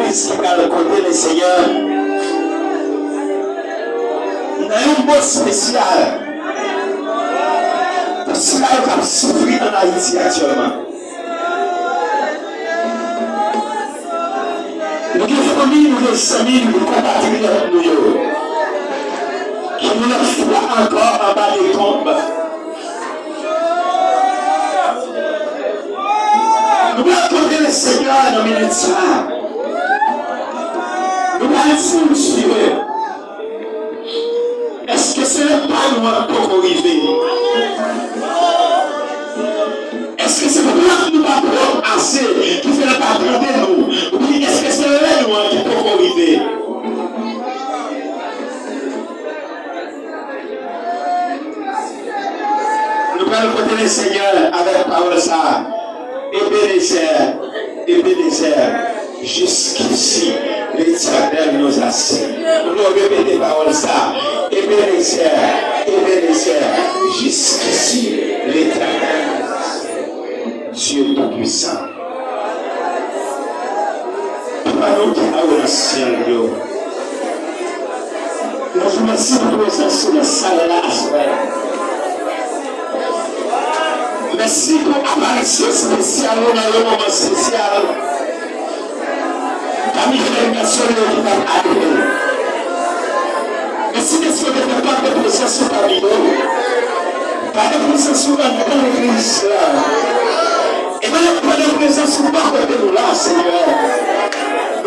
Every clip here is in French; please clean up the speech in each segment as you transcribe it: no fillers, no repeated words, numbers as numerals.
l'église qui va le côté le Seigneur. Il y a un mot spécial. Pour cela qui a souffert en Haïti actuellement. Nous avons des familles, nous avons des amis, nous avons des compatriotes, qui nous la foi encore en bas des tombes. Nous allons accorder le Seigneur dans les minutes. Nous allons dire, monsieur, est-ce que ce n'est pas nous pour arriver? Est-ce que c'est pour que nous ne pas assez qui fait la partie de nous? Oui, est-ce que c'est nous qui peut arriver? Nous allons côté le Seigneur avec parole ça. Ebenezer, jusqu'ici, l'Éternel nous a signé. Nous répétons parole ça. Ebenezer, jusqu'ici, l'Éternel nous a signé. Dieu Tout-Puissant. Nous qui avons le ciel, nous vous remercions pour présence de salle là. Merci pour l'apparition spéciale dans le moment spécial. Parmi les nations qui vont arriver. Merci de ce que vous pas de présence parmi nous. Pas de présence dans l'église. Et pas de présence par côté de nous là, Seigneur.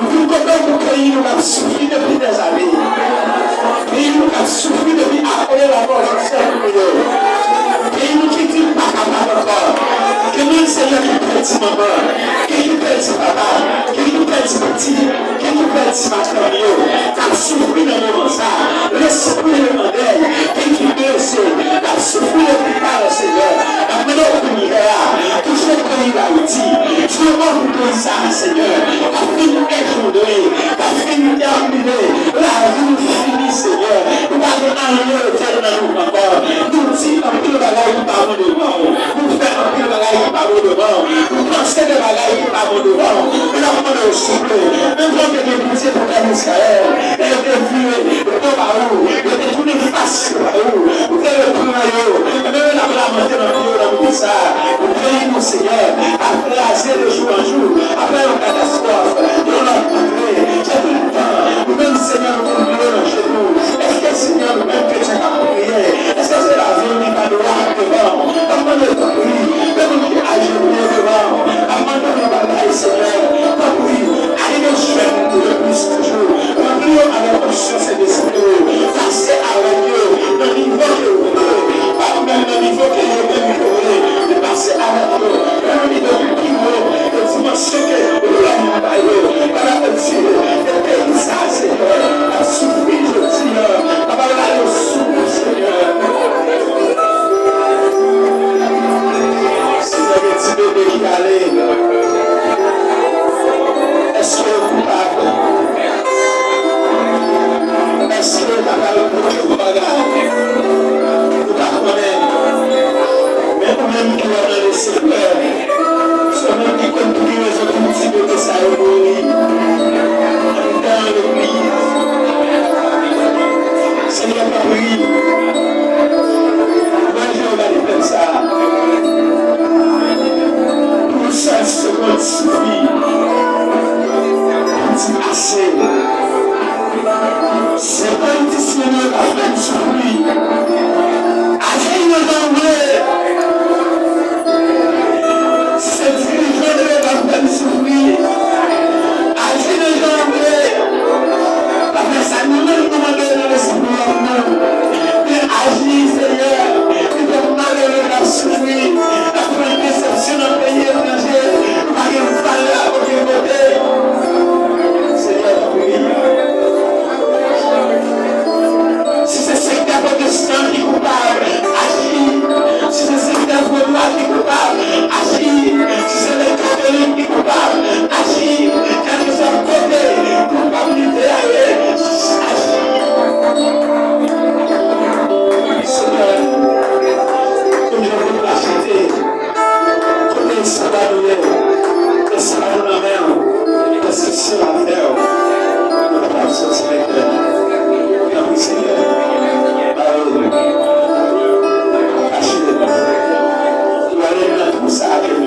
Nous voulons que notre pays nous a souffert depuis des années. Le pays nous a souffert depuis après la mort de Seigneur. Et nous qui disons pas capable encore. Que nous, Seigneur, qui pète maman, qui pète papa, qui nous pète petit, qui nous pète matériaux, qui a souffert dans le moment ça, l'esprit de modèle, qui blessé, qui a souffert l'hôpital, Seigneur, la meilleure prière, tout ce pays d'Haïti, tout le monde pour ça, Seigneur, a fini effondré, a fini terminé, la vie finie, Seigneur, nous allons aller éternel encore, nous disons un peu de bagaille par nous devant, nous faisons un peu de bagaille par nous devant, nous pensons de bagaille par nous devant, nous avons de souffler, nous avons de dépouiller pour l'Israël, et de vieux, de Baou, de détourner face par où, vous avez le primaire, et même la lamenté dans le dans le ça, vous payez mon Seigneur, après assez de jour en jour, après une catastrophe, et on l'a rencontré, c'est tout le temps, nous-mêmes Seigneur, nous prions chez nous, est-ce que Seigneur, nous-mêmes que tu as prié, est-ce que c'est la vie qui va nous voir devant, avant de prier, même qui a jeté devant, avant de nous batailler, Seigneur, pas prier, allez nous suivre le plus toujours, nous prions avec conscience et d'esprit, passer avec Dieu, le niveau que vous voulez, pas même le niveau que vous voulez, de passer avec Dieu, le niveau qui vaut, de dimension que vous l'avez taillé, par la petite, le paysage, Seigneur, la souffrir, je dis, avant d'aller au souffle, Seigneur. Si vous avez dit bébé qui allait, est-ce que vous coupable? Est-ce que vous avez le bagage? Vous connaissez. Mais vous-même qui avez laissé faire, soi-même qui compris les autres petits bébés, ça a évolué. Dans l'église. Seigneur, pas prier. Moi, je vais aller faire ça. Pour 5 secondes suffit. Pour assez. C'est pas une discipline à faire souffrir. Assez, il nous envoie. zake